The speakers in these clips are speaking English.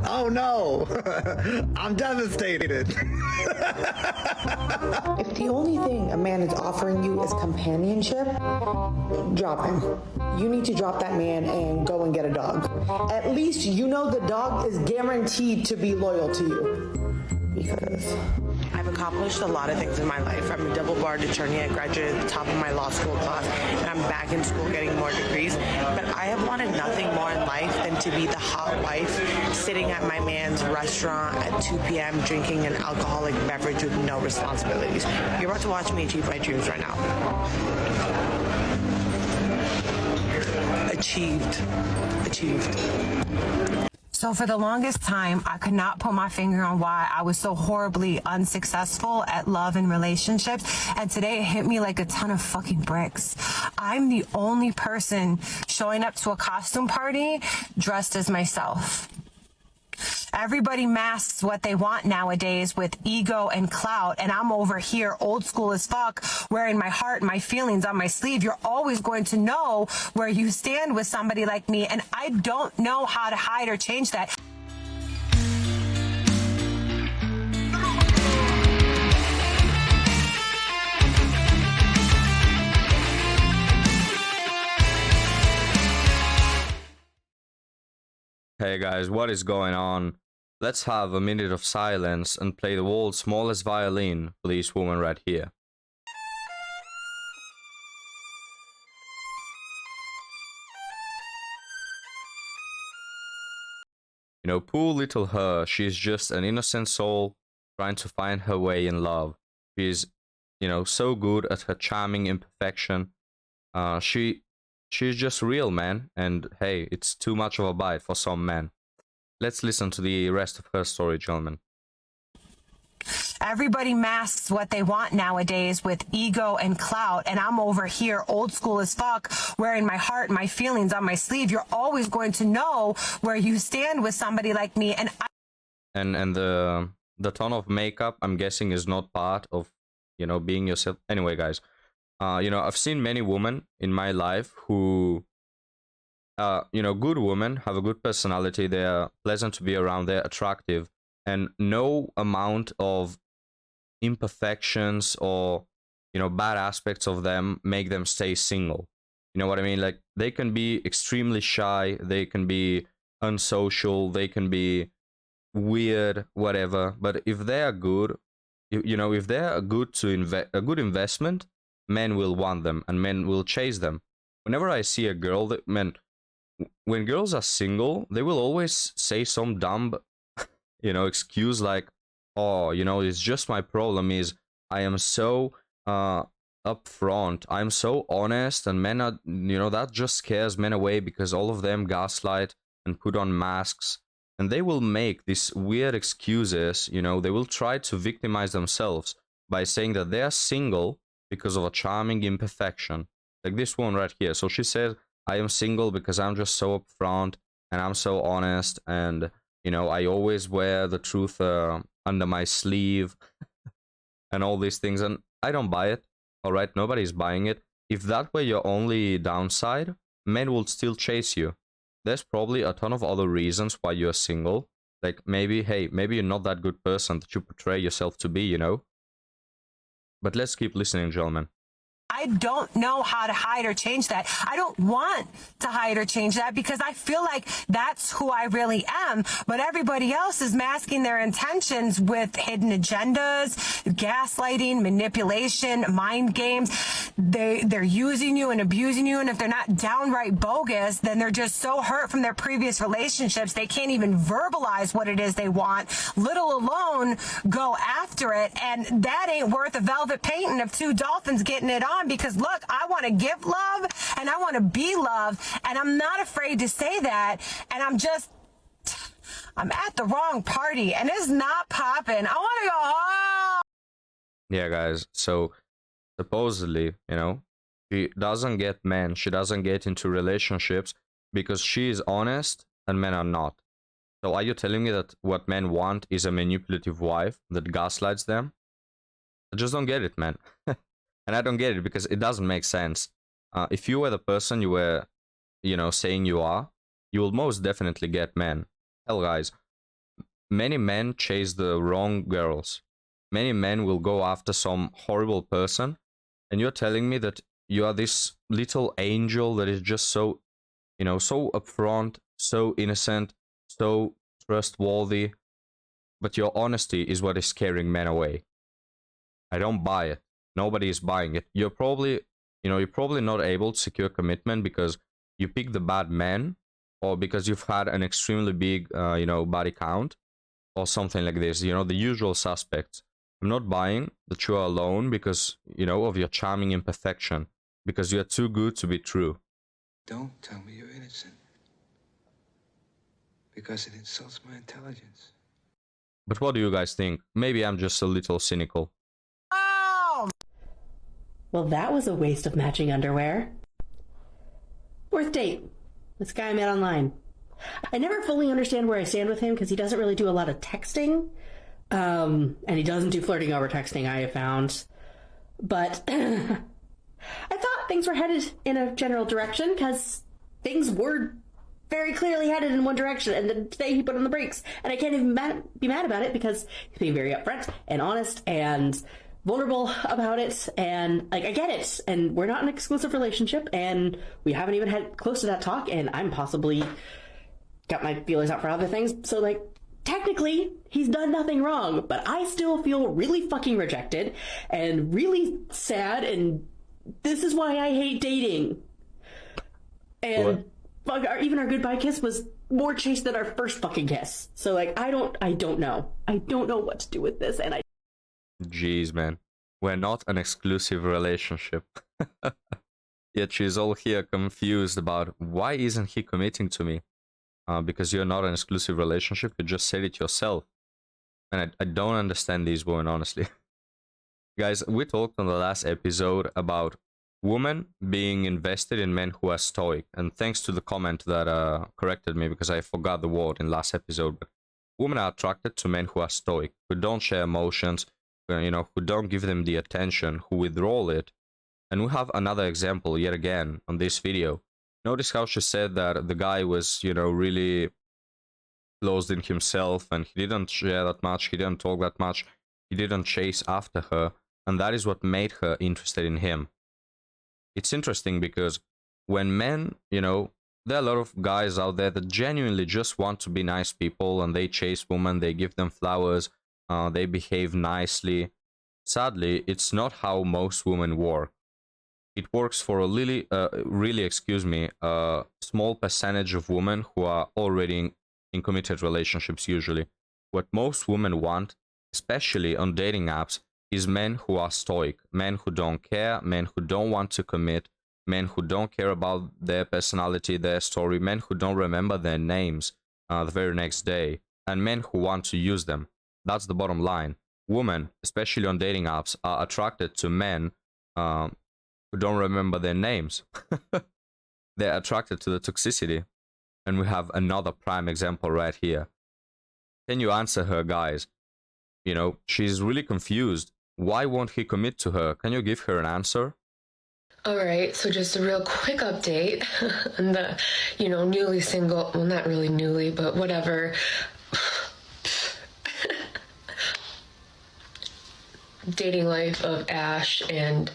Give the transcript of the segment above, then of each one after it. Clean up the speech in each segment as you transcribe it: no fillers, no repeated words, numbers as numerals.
Oh no, I'm devastated. If the only thing a man is offering you is companionship, drop him. You need to drop that man and go and get a dog. At least you know the dog is guaranteed to be loyal to you. Because I've accomplished a lot of things in my life. I'm a double-barred attorney. I graduated at the top of my law school class, and I'm back in school getting more degrees. But I have wanted nothing more in life than to be the hot wife sitting at my man's restaurant at 2 p.m. drinking an alcoholic beverage with no responsibilities. You're about to watch me achieve my dreams right now. Achieved. So for the longest time, I could not put my finger on why I was so horribly unsuccessful at love and relationships. And today it hit me like a ton of fucking bricks. I'm the only person showing up to a costume party dressed as myself. Everybody masks what they want nowadays with ego and clout, and I'm over here old school as fuck, wearing my heart and my feelings on my sleeve. You're always going to know where you stand with somebody like me, and I don't know how to hide or change that. Hey guys, what is going on? Let's have a minute of silence and play the world's smallest violin for this woman right here. You know, poor little her, she's just an innocent soul trying to find her way in love. She's, you know, so good at her charming imperfection. She's just real, man, and hey, it's too much of a bite for some men. Let's listen to the rest of her story, gentlemen. Everybody masks what they want nowadays with ego and clout, and I'm over here old school as fuck, wearing my heart and my feelings on my sleeve. You're always going to know where you stand with somebody like me, and the ton of makeup, I'm guessing, is not part of, you know, being yourself. Anyway, guys, you know, I've seen many women in my life who, you know, good women, have a good personality, they're pleasant to be around, they're attractive, and no amount of imperfections or, you know, bad aspects of them make them stay single. You know what I mean? Like, they can be extremely shy, they can be unsocial, they can be weird, whatever, but if they are good, you know, if they are good to a good investment, men will want them and men will chase them. Whenever I see a girl that, man, when girls are single, they will always say some dumb, you know, excuse like, oh, you know, it's just my problem is I am so upfront, I'm so honest, and men are, you know, that just scares men away because all of them gaslight and put on masks, and they will make these weird excuses, you know, they will try to victimize themselves by saying that they are single because of a charming imperfection. Like this one right here. So she says, I am single because I'm just so upfront and I'm so honest, and, you know, I always wear the truth under my sleeve and all these things, and I don't buy it. All right, nobody's buying it. If that were your only downside, men will still chase you. There's probably a ton of other reasons why you're single. Like, maybe, hey, maybe you're not that good person that you portray yourself to be, you know? But let's keep listening, gentlemen. I don't know how to hide or change that. I don't want to hide or change that because I feel like that's who I really am. But everybody else is masking their intentions with hidden agendas, gaslighting, manipulation, mind games. They're using you and abusing you. And if they're not downright bogus, then they're just so hurt from their previous relationships, they can't even verbalize what it is they want, little alone go after it. And that ain't worth a velvet painting of two dolphins getting it on. Because look, I want to give love and I want to be loved, and I'm not afraid to say that. And I'm at the wrong party and it's not popping. I want to go home. Yeah, guys. So supposedly, you know, she doesn't get men. She doesn't get into relationships because she is honest and men are not. So are you telling me that what men want is a manipulative wife that gaslights them? I just don't get it, man. And I don't get it because it doesn't make sense. If you were the person you were, you know, saying you are, you will most definitely get men. Hell, guys, many men chase the wrong girls. Many men will go after some horrible person, and you're telling me that you are this little angel that is just so, so upfront, so innocent, so trustworthy, but your honesty is what is scaring men away. I don't buy it. Nobody is buying it. You're probably not able to secure commitment because you pick the bad man, or because you've had an extremely big, body count, or something like this. The usual suspects. I'm not buying that you are alone because, of your charming imperfection, because you are too good to be true. Don't tell me you're innocent, because it insults my intelligence. But what do you guys think? Maybe I'm just a little cynical. Well, that was a waste of matching underwear. Fourth date. This guy I met online. I never fully understand where I stand with him because he doesn't really do a lot of texting. And he doesn't do flirting over texting, I have found. But I thought things were headed in a general direction because things were very clearly headed in one direction. And then today he put on the brakes. And I can't even be mad about it because he's being very upfront and honest and vulnerable about it, and I get it, and we're not in an exclusive relationship, and we haven't even had close to that talk, and I'm possibly got my feelers out for other things, so technically he's done nothing wrong, but I still feel really fucking rejected and really sad, and this is why I hate dating. And even our goodbye kiss was more chaste than our first fucking kiss, so I don't know what to do with this, and Jeez, man. We're not an exclusive relationship. Yet she's all here confused about why isn't he committing to me? Because you're not an exclusive relationship, you just said it yourself. And I don't understand these women, honestly. Guys, we talked on the last episode about women being invested in men who are stoic. And thanks to the comment that corrected me because I forgot the word in last episode. But women are attracted to men who are stoic, who don't share emotions, who don't give them the attention, who withdraw it. And we have another example yet again on this video. Notice how she said that the guy was, really closed in himself and he didn't share that much, he didn't talk that much, he didn't chase after her, and that is what made her interested in him. It's interesting because when men, there are a lot of guys out there that genuinely just want to be nice people and they chase women, they give them flowers, they behave nicely. Sadly, it's not how most women work. It works for a really, small percentage of women who are already in committed relationships usually. What most women want, especially on dating apps, is men who are stoic, men who don't care, men who don't want to commit, men who don't care about their personality, their story, men who don't remember their names the very next day, and men who want to use them. That's the bottom line. Women, especially on dating apps, are attracted to men who don't remember their names. They're attracted to the toxicity. And we have another prime example right here. Can you answer her, guys? She's really confused. Why won't he commit to her? Can you give her an answer? All right, so just a real quick update on the, newly single, well, not really newly, but whatever, dating life of Ash and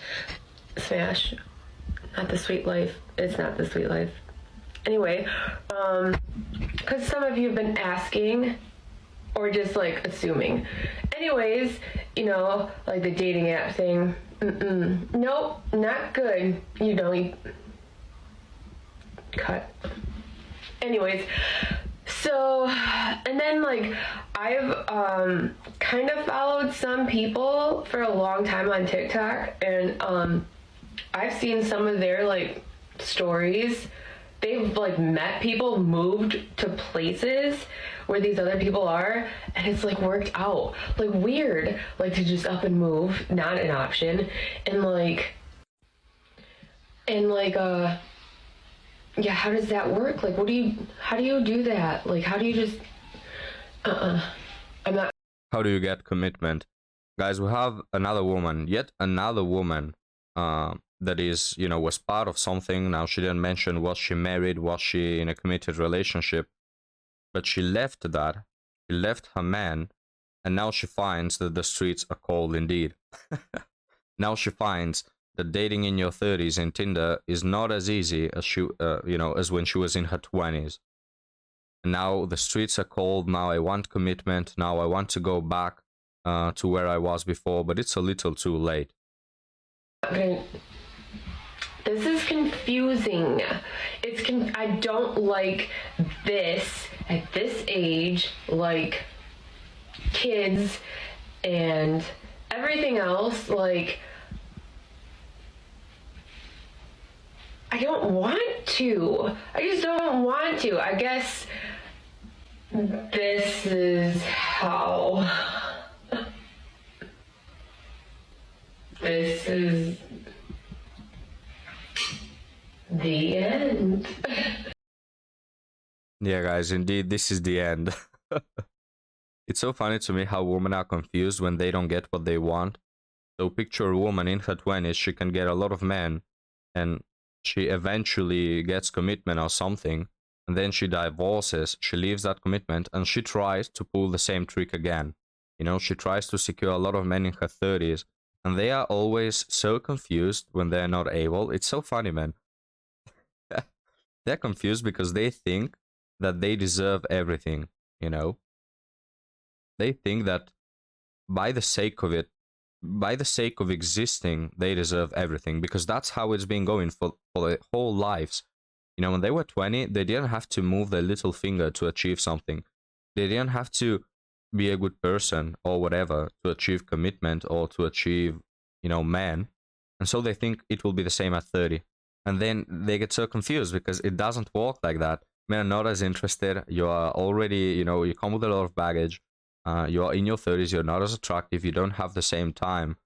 Smash. Not the sweet life. It's not the sweet life. Anyway, because some of you have been asking or just assuming. Anyways, the dating app thing. Nope, not good. Cut. Anyways, so, and then I've kind of followed some people for a long time on TikTok, and I've seen some of their stories. They've met people, moved to places where these other people are, and it's worked out. Weird, to just up and move, not an option. And yeah, how does that work? How do you do that? How do you just, I'm not. How do you get commitment? Guys, we have another woman, yet another woman, that is, you know, was part of something. Now, she didn't mention, was she married, was she in a committed relationship, but she left that, she left her man, and now she finds that the streets are cold indeed. Now she finds that dating in your 30s in Tinder is not as easy as as when she was in her 20s. And now the streets are cold. Now I want commitment. Now I want to go back to where I was before, but it's a little too late. Okay. This is confusing. I don't like this at this age, like kids and everything else. Like, I don't want to. I just don't want to. I guess this is how. This is the end. Yeah, guys, indeed, this is the end. It's so funny to me how women are confused when they don't get what they want. So picture a woman in her 20s, she can get a lot of men, and she eventually gets commitment or something, and then she divorces, she leaves that commitment, and she tries to pull the same trick again. You know, she tries to secure a lot of men in her 30s, and they are always so confused when they're not able. It's so funny, man. They're confused because they think that they deserve everything, you know? They think that by the sake of it, by the sake of existing, they deserve everything, because that's how it's been going for their whole lives. You know, when they were 20, they didn't have to move their little finger to achieve something. They didn't have to be a good person or whatever to achieve commitment or to achieve, you know, man. And so they think it will be the same at 30. And then they get so confused because it doesn't work like that. Men are not as interested. You are already, you know, you come with a lot of baggage. You are in your 30s, you're not as attractive, you don't have the same time.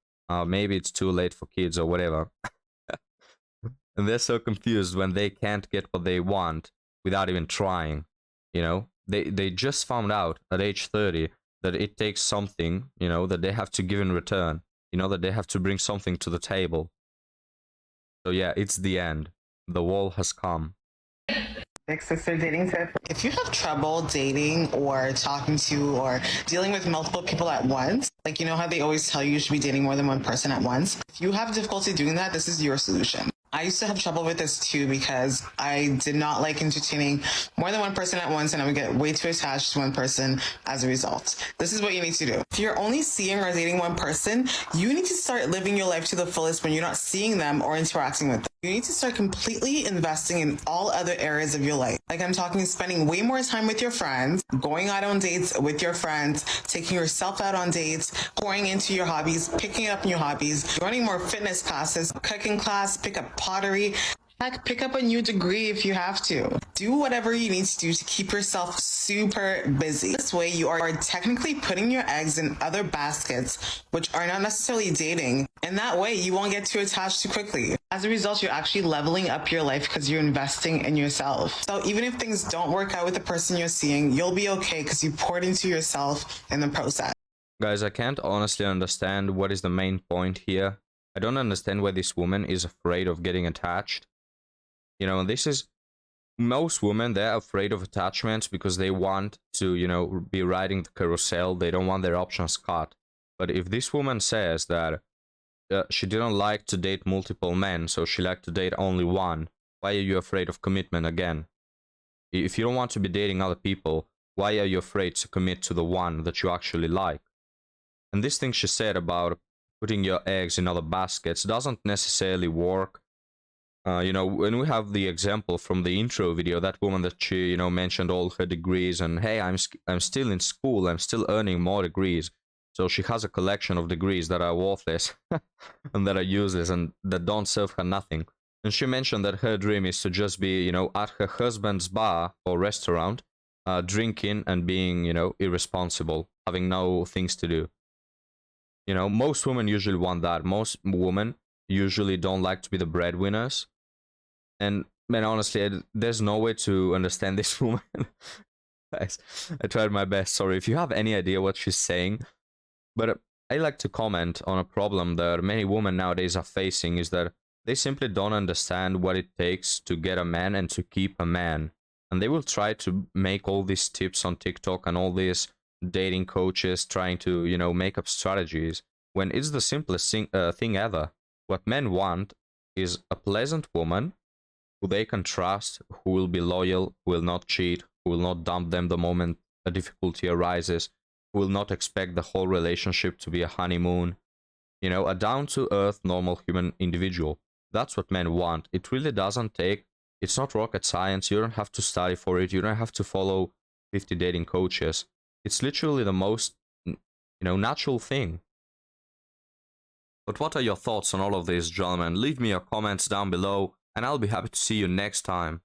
Maybe it's too late for kids or whatever. And they're so confused when they can't get what they want without even trying. You know, they just found out at age 30 that it takes something, you know, that they have to give in return. You know, that they have to bring something to the table. So yeah, it's the end. The wall has come. Big sister dating tip. If you have trouble dating or talking to or dealing with multiple people at once, like, you know how they always tell you should be dating more than one person at once? If you have difficulty doing that, this is your solution. I used to have trouble with this too because I did not like entertaining more than one person at once, and I would get way too attached to one person as a result. This is what you need to do. If you're only seeing or dating one person, you need to start living your life to the fullest when you're not seeing them or interacting with them. You need to start completely investing in all other areas of your life. Like, I'm talking spending way more time with your friends, going out on dates with your friends, taking yourself out on dates, pouring into your hobbies, picking up in your hobbies, joining more fitness classes, cooking class, pick up pottery. Heck, pick up a new degree if you have to. Do whatever you need to do to keep yourself super busy. This way, you are technically putting your eggs in other baskets, which are not necessarily dating. And that way, you won't get too attached too quickly. As a result, you're actually leveling up your life because you're investing in yourself. So even if things don't work out with the person you're seeing, you'll be okay because you poured into yourself in the process. Guys, I can't honestly understand what is the main point here. I don't understand why this woman is afraid of getting attached. You know, this is, most women, they're afraid of attachments because they want to, you know, be riding the carousel. They don't want their options cut. But if this woman says that she didn't like to date multiple men, so she liked to date only one, why are you afraid of commitment again? If you don't want to be dating other people, why are you afraid to commit to the one that you actually like? And this thing she said about putting your eggs in other baskets doesn't necessarily work. You know, when we have the example from the intro video, that woman that she, you know, mentioned all her degrees and, hey, I'm still in school, I'm still earning more degrees. So she has a collection of degrees that are worthless and that are useless and that don't serve her nothing. And she mentioned that her dream is to just be, you know, at her husband's bar or restaurant, drinking and being, you know, irresponsible, having no things to do. You know, most women usually want that. Most women usually don't like to be the breadwinners. And, man, honestly, there's no way to understand this woman. Guys, I tried my best. Sorry if you have any idea what she's saying. But I like to comment on a problem that many women nowadays are facing, is that They simply don't understand what it takes to get a man and to keep a man. And they will try to make all these tips on TikTok and all these dating coaches trying to, you know, make up strategies when it's the simplest thing ever. What men want is a pleasant woman who they can trust, who will be loyal, who will not cheat, who will not dump them the moment a difficulty arises, who will not expect the whole relationship to be a honeymoon. You know, a down-to-earth, normal human individual. That's what men want. It really doesn't take, it's not rocket science. You don't have to study for it. You don't have to follow 50 dating coaches. It's literally the most, you know, natural thing. But what are your thoughts on all of this, gentlemen? Leave me your comments down below, and I'll be happy to see you next time.